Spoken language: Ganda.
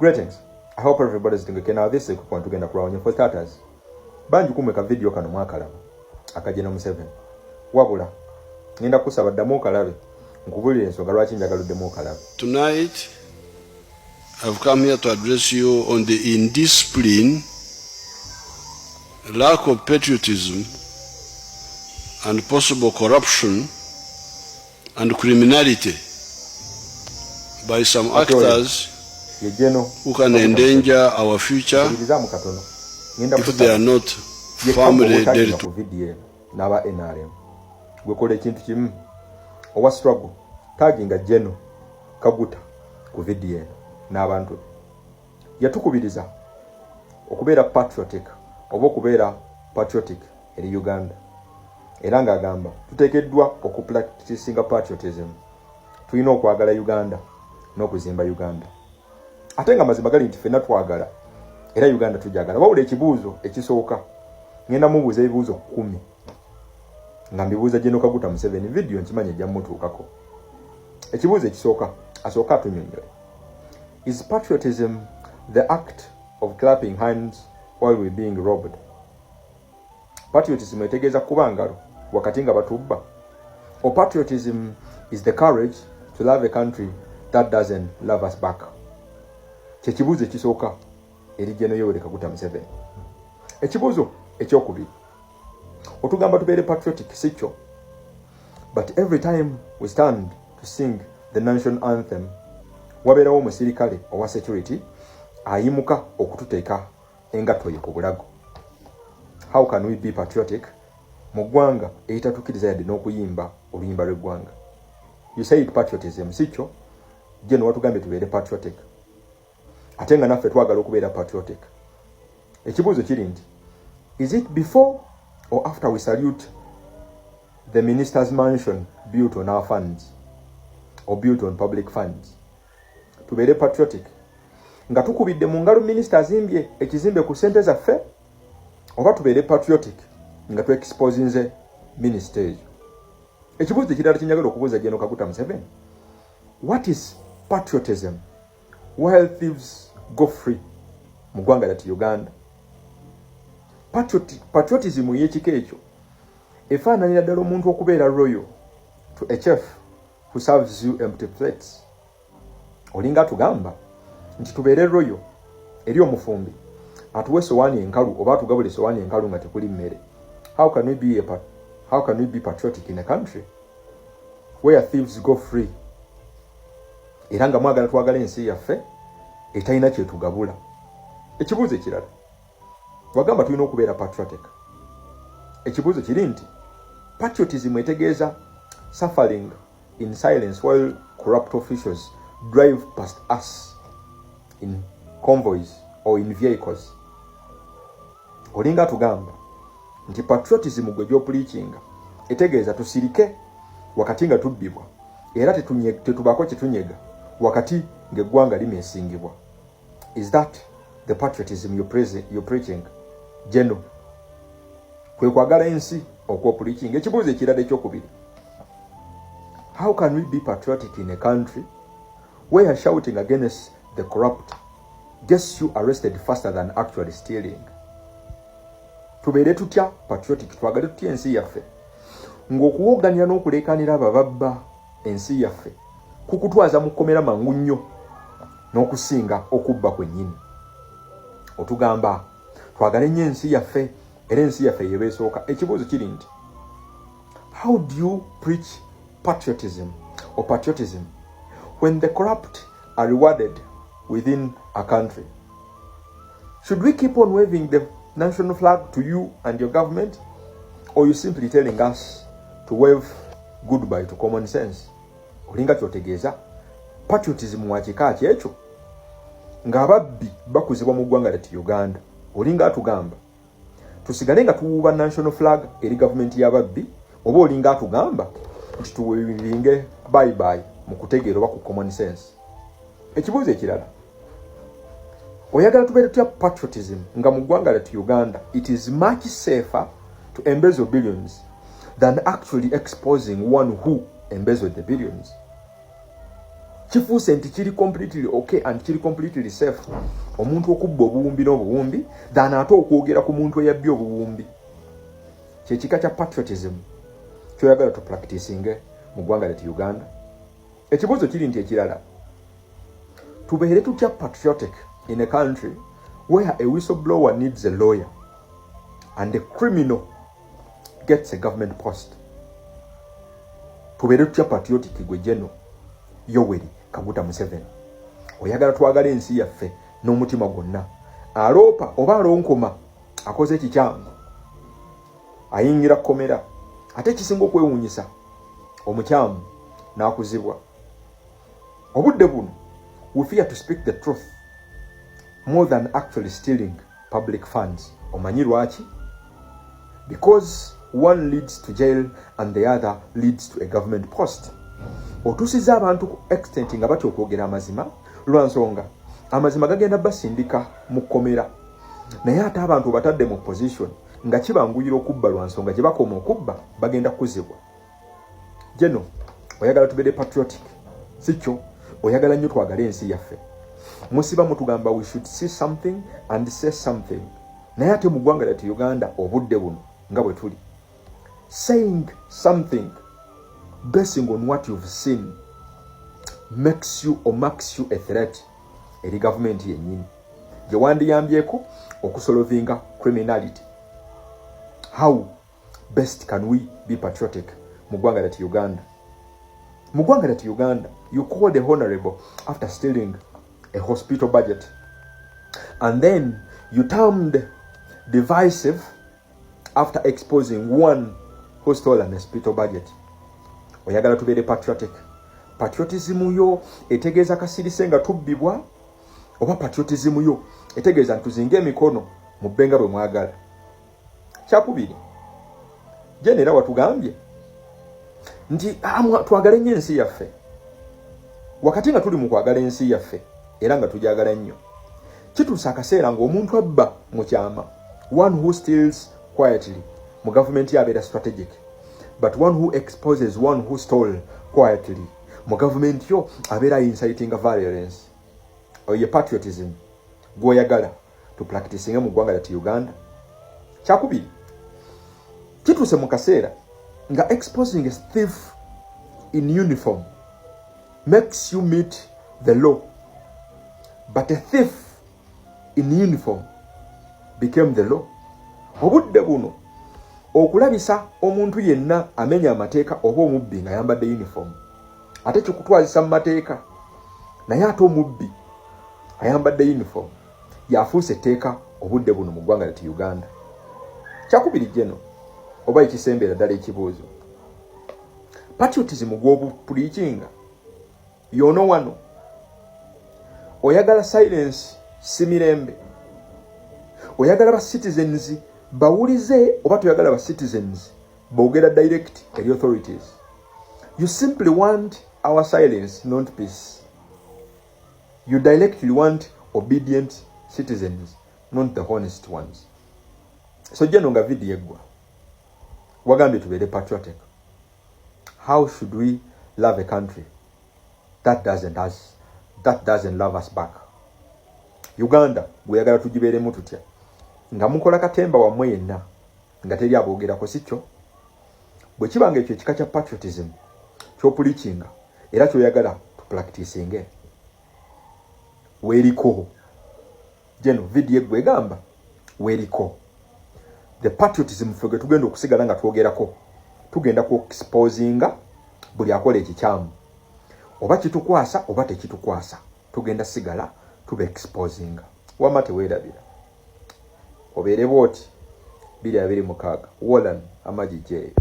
Greetings. I hope everybody's doing okay. Now this is going to get around for starters. Banju kumeka video kano mwakalaba. Akajena Museveni. Wabula. Ngenda kusaba damo kalabe. Nkubulire ensonga lwaki njagala demo kalabe. Tonight I've come here to address you on the indiscipline, lack of patriotism, and possible corruption and criminality by some actors who can endanger our future if they are not firmly dealt to. Naba NRM. Gwekole ekintu kimu owa struggle taginga General Kaguta ku video n'abantu yatukubiriza okubeera patriotic oba okubeera patriotic eri Uganda era ng'agamba tuteekeddwa okupracticinga patriotism, tulina okwagala Uganda n'okuzimba Uganda. Ate nga mazima gali nti ffenna twagala era Uganda tujagala. Wabula ekibuuzo ekisooka ngenda mubuuza ebibuuzo 10 nga mbibuuza General Kaguta Museveni, video nkimanya ejja mutuukako. Ekibuuzo ekisooka asooka atunyonnyole. Is patriotism the act of clapping hands while we're being robbed? Patriotism etegeeza kuba ngalo wakati nga batubba? Or patriotism is the courage to love a country that doesn't love us back? Kyekibuuzo ekisooka eri General Yoweri Kaguta Museveni. Ekibuuzo ekyokubiri, otugamba tubeere patriotic sikyo, but every time we stand to sing the national anthem wabeerawo omusirikale owa security ayimuka okututeeka engatto ye ku bulago. How can we be patriotic mu ggwanga eritatukiriza yadde n'okuyimba oluyimba lw'eggwanga? You said patriotism sikyo, General watugambye tubeere patriotic, ate nga naffe twagala okubeera patriotic. Ekibuuzo kiri nti, is it before or after we salute the minister's mansion built on our funds or built on public funds? Tubeere patriotic nga tukubidde mu ngalo minister azimbye ekizimbe ku ssente zaffe, oba tubeere patriotic nga tu-exposinze minister eyo? Ekibuuzo ekirala kinjagala okubuuza General Kaguta Museveni, what is patriotism while thieves go free mu ggwanga lyati Uganda? Patriotism y'ekika ekyo efaananira ddala omuntu okubeera loyal to a chef who serves you empty plates. Olinga atugamba nti tubeere loyal eri omufumbi atuwa essowaani enkalu oba atugabula essowaani enkalu nga tekuli mmere. How can we be patriotic in a country where thieves go free era nga mwagala twagala ensi yaffe etalina kyetugabula? Ekibuuzo ekirala, wagamba tulina okubeera patriotic. Ekibuuzo kiri nti, patriotism etegeeza suffering in silence while corrupt officials drive past us in convoys or in vehicles. Olinga tugamba nti patriotism gwe gy'opuliikinga etegeeza tusirike wakati nga tubbibwa era tetubaako kyetunyega wakati ng'eggwanga limeesingibwa. Is that the patriotism you're preaching, General? Kwe kwagala ensi okwopuliikinga? Ekibuuzo ekirala ekyokubiri, how can we be patriotic in a country where shouting against the corrupt gets you arrested faster than actually stealing? Tubeere tutya patriotic, twagale tutya ensi yaffe ng'okuwoganira n'okuleekanira abababba ensi yaffe kukutwaza mu kkomera mangu nnyo n'okusinga okubba kwennyini? Otugamba twagale nnyo ensi yaffe era ensi yaffe yebeesooka. Ekibuuzo kiri nti, how do you preach patriotism when the corrupt are rewarded within a country? Should we keep on waving the national flag to you and your government, or you simply telling us to wave goodbye to common sense? Olinga kyotegeeza patriotism wa kika ki ekyo ng'ababbi bakuzibwa mu ggwanga lyati Uganda? Olinga atugamba tusigale nga tuwuuba national flag eri gavumenti y'ababbi, oba olinga atugamba nti tuweeringe bye bye mu kutegeera oba ku common sense? Ekibuuzo ekirala, oyagala tubeere tutya patriotism nga mu ggwanga lyati Uganda it is much safer to embezzle billions than actually exposing one who embezzled the billions? kifuuse nti kiri completely okay and kiri completely safe omuntu okubba obuwumbi n'obuwumbi than ate okwogera ku muntu eyabbye obuwumbi. Kyekika kya patriotism kyoyagala tu practicing mu ggwanga lyatu Uganda. Ekibuuzo kiri nti ekirala, tubeere tutya patriotic in a country where a whistleblower needs a lawyer and a criminal gets a government post? Tubeere tutya patriotic gwe General Yoweri Kaguta Museveni oyagala twagala ensi yaffe n'omutima gwonna, aloopa oba alonkoma akoze ekikyamu ayingira komera, ate kisinga okwewuunyisa omukyamu n'akuzibwa. Obudde buno we fear to speak the truth more than actually stealing public funds. Omanyi lwaki? Because one leads to jail and the other leads to a government post. Otusiza abantu ku extent nga batyo okwogera amazima lwa nsonga amazima gagenda basindika mu kkomera, naye ate abantu batadde mu position nga kibanguyira okubba lwa nsonga gye bakoma okubba bagenda kuzibwa. Jeno oyagala tubeere patriotic, sikyo oyagala nnyo twagala ensi yaffe. Musiba mutugamba we should see something and say something, naye ate mu ggwanga lyatu Uganda obudde buno nga bwe tuli, saying something basing on what you've seen makes you or marks you a threat eri government yennyini gye wandiyambyeko okusolovinga criminality. How best can we be patriotic mu ggwanga lyatu Uganda? Mu ggwanga lyatu Uganda, you call the honorable after stealing a hospital budget, and then you termed divisive after exposing one who stole an hospital budget. Oyagala tubeere patriotic. Patriotism yo etegeeza kasirise nga tubbibwa, oba patriotism yo etegeeza ntuzinga emikono mu bbenga bwe mwagala? Kyakubiri, Jenera watugambye nti twagala nnyo ensi yaffe. Wakati nga tuli mu kwagala ensi yaffe era nga tujagala nnyo, kituusa akaseera ng'omuntu abba mu kyama, one who steals quietly mu government yabeera strategic, but one who exposes one who stole quietly mu government yo abeera inciting violence. Oye patriotism gwoyagala tu practicing mu ggwanga lyatu Uganda. Kyakubiri, kituuse mu kaseera nga exposing a thief in uniform makes you meet the law, but a thief in uniform became the law. Obudde buno okulabisa omuntu yenna amenya amateeka oba omubbi nga yambadde uniform ate kikutwazisa mu mateeka, naye ate omubbi ayambadde uniform yafuuse etteeka obudde buno mu ggwanga lyatu Uganda. Kyakubiri Jeno oba ekisembera ddala ekibuuzo, patriotism gw'obupuliikinga yono wano oyagala silence si mirembe, oyagala ba citizens bawulize oba toyagala ba citizens boogera direct eri authorities? You simply want our silence, not peace. You directly want obedient citizens, not the honest ones. So Jeno nga video eggwa wagambye tubeere patriotic. How should we love a country that doesn't love us back? Uganda gweyagala tugibeeremu tutya nga mukola katemba wammwe yenna nga teri aboogerako, sikyo? Bwe kibanga ekyo ekika kya patriotism kyopulikinga era kyoyagala tupracticinge, weeriko Jeno video eggwa egamba weeriko. The patriotism fwe gwe tugenda okusigala nga twogerako, tugenda ku exposinga buli akola ekikyamu, oba kitukwasa oba tekitukwasa, tugenda sigala tuba exposinga. Wama teweerabira obeere bwoti 2026 Wolan Amagi J.